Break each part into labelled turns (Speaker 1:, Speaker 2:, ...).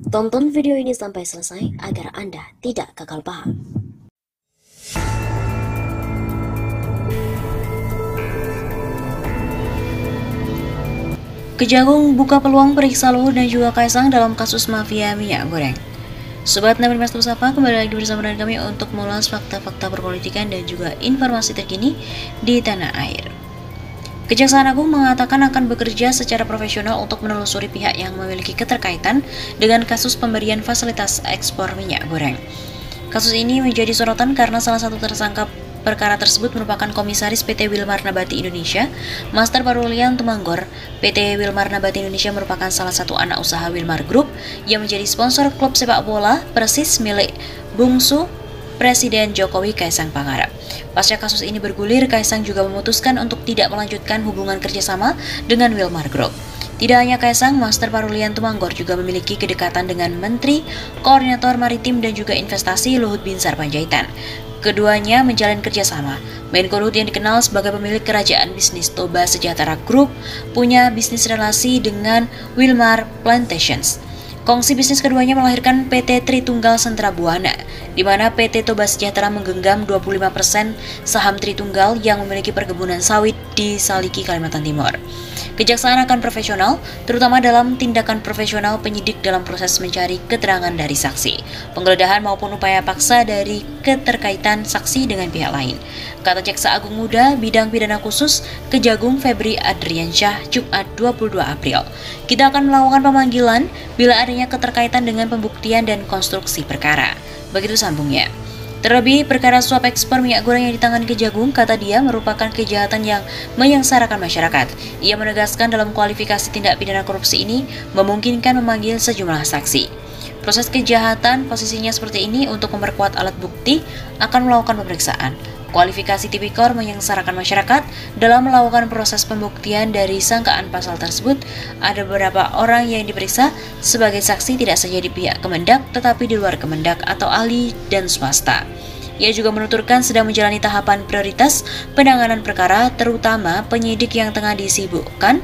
Speaker 1: Tonton video ini sampai selesai agar Anda tidak gagal paham. Kejagung buka peluang periksa Luhut dan juga Kaisang dalam kasus mafia minyak goreng. Sobat 65 Sapa, kembali lagi bersama dengan kami untuk mengulas fakta-fakta perpolitikan dan juga informasi terkini di tanah air. Kejaksaan Agung mengatakan akan bekerja secara profesional untuk menelusuri pihak yang memiliki keterkaitan dengan kasus pemberian fasilitas ekspor minyak goreng. Kasus ini menjadi sorotan karena salah satu tersangka perkara tersebut merupakan Komisaris PT Wilmar Nabati Indonesia, Master Parulian Tumanggor. PT Wilmar Nabati Indonesia merupakan salah satu anak usaha Wilmar Group yang menjadi sponsor klub sepak bola Persis milik bungsu Presiden Jokowi Kaisang Pangarep. Pasca kasus ini bergulir, Kaisang juga memutuskan untuk tidak melanjutkan hubungan kerjasama dengan Wilmar Group. Tidak hanya Kaisang, Master Parulian Tumanggor juga memiliki kedekatan dengan Menteri Koordinator Maritim dan juga Investasi Luhut Binsar Panjaitan. Keduanya menjalin kerjasama. Menko Luhut yang dikenal sebagai pemilik kerajaan bisnis Toba Sejahtera Group punya bisnis relasi dengan Wilmar Plantations. Kongsi bisnis keduanya melahirkan PT Tritunggal Sentra Buana, di mana PT Toba Sejahtera menggenggam 25% saham Tritunggal yang memiliki perkebunan sawit di Saliki, Kalimantan Timur. Kejaksaan akan profesional, terutama dalam tindakan profesional penyidik dalam proses mencari keterangan dari saksi, penggeledahan maupun upaya paksa dari keterkaitan saksi dengan pihak lain. Kata Jaksa Agung Muda Bidang Pidana Khusus Kejagung Febri Adriansyah, Jumat 22 April. Kita akan melakukan pemanggilan bila adanya keterkaitan dengan pembuktian dan konstruksi perkara. Begitu sambungnya. Terlebih, perkara suap ekspor minyak goreng yang ditangani Kejagung, kata dia, merupakan kejahatan yang menyengsarakan masyarakat. Ia menegaskan dalam kualifikasi tindak pidana korupsi ini memungkinkan memanggil sejumlah saksi. Proses kejahatan posisinya seperti ini untuk memperkuat alat bukti akan melakukan pemeriksaan. Kualifikasi tipikor menyengsarakan masyarakat dalam melakukan proses pembuktian dari sangkaan pasal tersebut. Ada beberapa orang yang diperiksa sebagai saksi tidak saja di pihak Kemendak tetapi di luar Kemendak atau ahli dan swasta. Ia juga menuturkan sedang menjalani tahapan prioritas penanganan perkara, terutama penyidik yang tengah disibukkan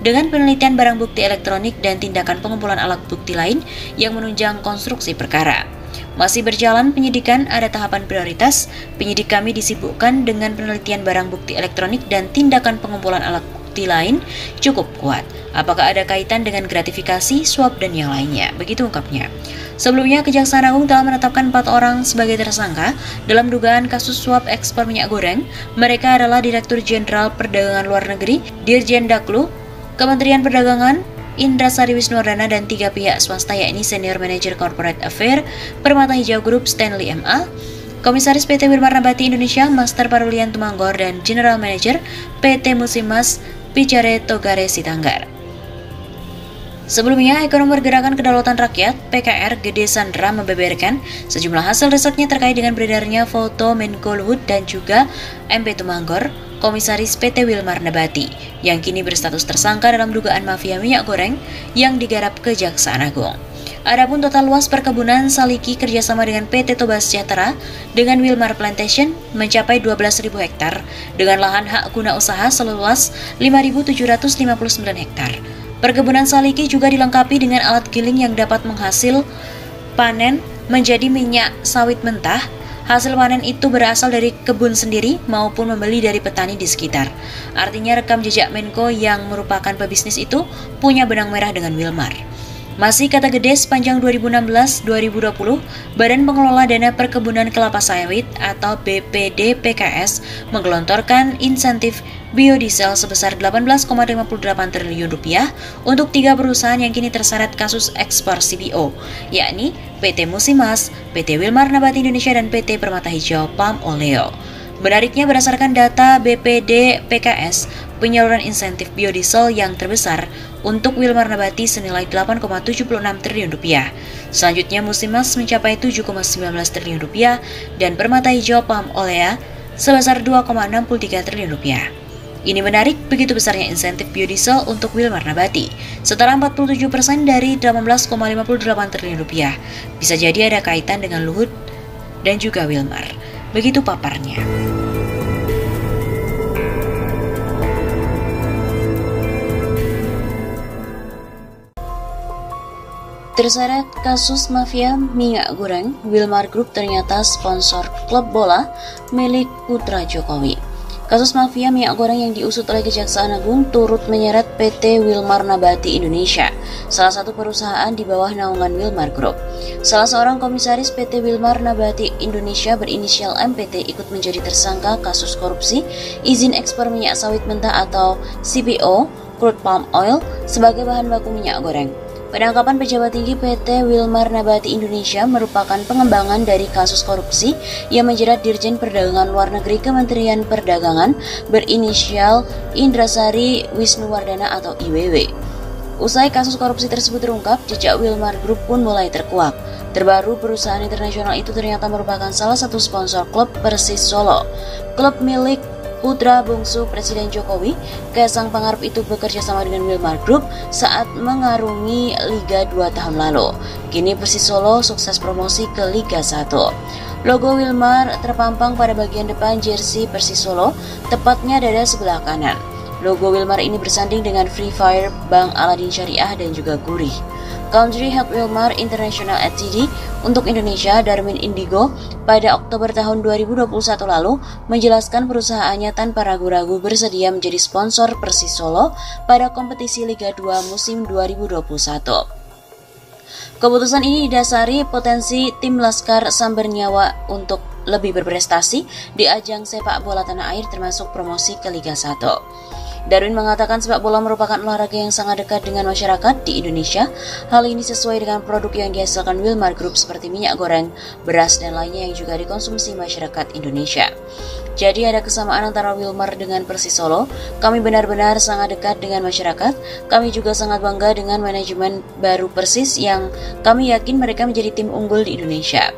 Speaker 1: dengan penelitian barang bukti elektronik dan tindakan pengumpulan alat bukti lain yang menunjang konstruksi perkara. Masih berjalan penyidikan, ada tahapan prioritas. Penyidik kami disibukkan dengan penelitian barang bukti elektronik dan tindakan pengumpulan alat bukti lain cukup kuat. Apakah ada kaitan dengan gratifikasi, suap, dan yang lainnya? Begitu ungkapnya. Sebelumnya, Kejaksaan Agung telah menetapkan 4 orang sebagai tersangka dalam dugaan kasus suap ekspor minyak goreng. Mereka adalah Direktur Jenderal Perdagangan Luar Negeri, Dirjen Daklu, Kementerian Perdagangan, Indra Sari Wisnuwardana, dan 3 pihak swasta, yakni Senior Manager Corporate Affair Permata Hijau Group Stanley M.A., Komisaris PT Wilmar Nabati Indonesia Master Parulian Tumanggor, dan General Manager PT Musimas Picare Togare Sitanggar. Sebelumnya, Ekonom Pergerakan Kedaulatan Rakyat (PKR) Gede Sandra membeberkan sejumlah hasil risetnya terkait dengan beredarnya foto Menko Luhut dan juga MP Tumanggor, Komisaris PT Wilmar Nabati, yang kini berstatus tersangka dalam dugaan mafia minyak goreng yang digarap Kejaksaan Agung. Adapun total luas perkebunan Saliki kerjasama dengan PT Toba Sejahtera dengan Wilmar Plantation mencapai 12.000 hektar dengan lahan hak guna usaha seluas 5.759 hektar. Perkebunan Saliki juga dilengkapi dengan alat giling yang dapat menghasil panen menjadi minyak sawit mentah. Hasil panen itu berasal dari kebun sendiri maupun membeli dari petani di sekitar. Artinya rekam jejak Menko yang merupakan pebisnis itu punya benang merah dengan Wilmar. Masih kata Gede, sepanjang 2016-2020, Badan Pengelola Dana Perkebunan Kelapa Sawit atau BPD PKS menggelontorkan insentif biodiesel sebesar Rp18,58 triliun untuk 3 perusahaan yang kini terseret kasus ekspor CPO, yakni PT Musimas, PT Wilmar Nabati Indonesia, dan PT Permata Hijau Palm Oleo. Menariknya, berdasarkan data BPD PKS, penyaluran insentif biodiesel yang terbesar untuk Wilmar Nabati senilai Rp8,76 triliun. Selanjutnya, Musimas mencapai Rp7,19 triliun dan Permata Hijau Palm Oleo sebesar Rp2,63 triliun. Ini menarik, begitu besarnya insentif biodiesel untuk Wilmar Nabati, setara 47% dari Rp18,58 triliun. Bisa jadi ada kaitan dengan Luhut dan juga Wilmar. Begitu paparnya. Terseret kasus mafia minyak goreng, Wilmar Group ternyata sponsor klub bola milik putra Jokowi. Kasus mafia minyak goreng yang diusut oleh Kejaksaan Agung turut menyeret PT Wilmar Nabati Indonesia, salah satu perusahaan di bawah naungan Wilmar Group. Salah seorang komisaris PT Wilmar Nabati Indonesia berinisial MPT ikut menjadi tersangka kasus korupsi izin ekspor minyak sawit mentah atau CPO, crude palm oil, sebagai bahan baku minyak goreng. Penangkapan pejabat tinggi PT Wilmar Nabati Indonesia merupakan pengembangan dari kasus korupsi yang menjerat Dirjen Perdagangan Luar Negeri Kementerian Perdagangan berinisial Indrasari Wisnuwardana atau IWW. Usai kasus korupsi tersebut terungkap, jejak Wilmar Group pun mulai terkuak. Terbaru, perusahaan internasional itu ternyata merupakan salah satu sponsor klub Persis Solo, klub milik putra bungsu Presiden Jokowi. Kaisang Pangarep itu bekerja sama dengan Wilmar Group saat mengarungi Liga 2 tahun lalu. Kini Persis Solo sukses promosi ke Liga 1. Logo Wilmar terpampang pada bagian depan jersey Persis Solo, tepatnya dada sebelah kanan. Logo Wilmar ini bersanding dengan Free Fire, Bank Aladin Syariah, dan juga Gurih. Country Head Wilmar International Ltd untuk Indonesia, Darmin Indigo, pada Oktober tahun 2021 lalu menjelaskan perusahaannya tanpa ragu-ragu bersedia menjadi sponsor Persis Solo pada kompetisi Liga 2 musim 2021. Keputusan ini didasari potensi tim Laskar Sambar Nyawa untuk lebih berprestasi di ajang sepak bola tanah air termasuk promosi ke Liga 1. Darwin mengatakan sepak bola merupakan olahraga yang sangat dekat dengan masyarakat di Indonesia. Hal ini sesuai dengan produk yang dihasilkan Wilmar Group seperti minyak goreng, beras, dan lainnya yang juga dikonsumsi masyarakat Indonesia. Jadi ada kesamaan antara Wilmar dengan Persis Solo. Kami benar-benar sangat dekat dengan masyarakat. Kami juga sangat bangga dengan manajemen baru Persis yang kami yakin mereka menjadi tim unggul di Indonesia.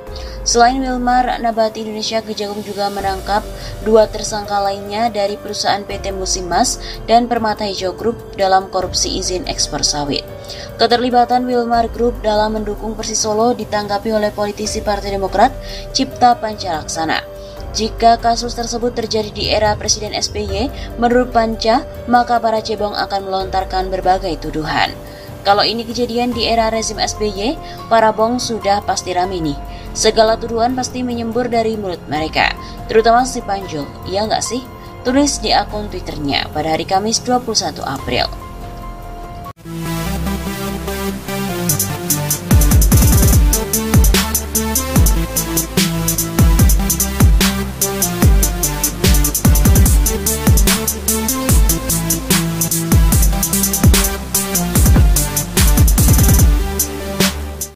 Speaker 1: Selain Wilmar Nabati Indonesia, Kejagung juga menangkap 2 tersangka lainnya dari perusahaan PT Musimas dan Permata Hijau Group dalam korupsi izin ekspor sawit. Keterlibatan Wilmar Group dalam mendukung Persis Solo ditanggapi oleh politisi Partai Demokrat Cipta Pancalaksana. Jika kasus tersebut terjadi di era Presiden SBY, menurut Panca, maka para cebong akan melontarkan berbagai tuduhan. Kalau ini kejadian di era rezim SBY, para bong sudah pasti rame nih. Segala tuduhan pasti menyembur dari mulut mereka, terutama si Panjul, iya nggak sih? Tulis di akun Twitternya pada hari Kamis 21 April.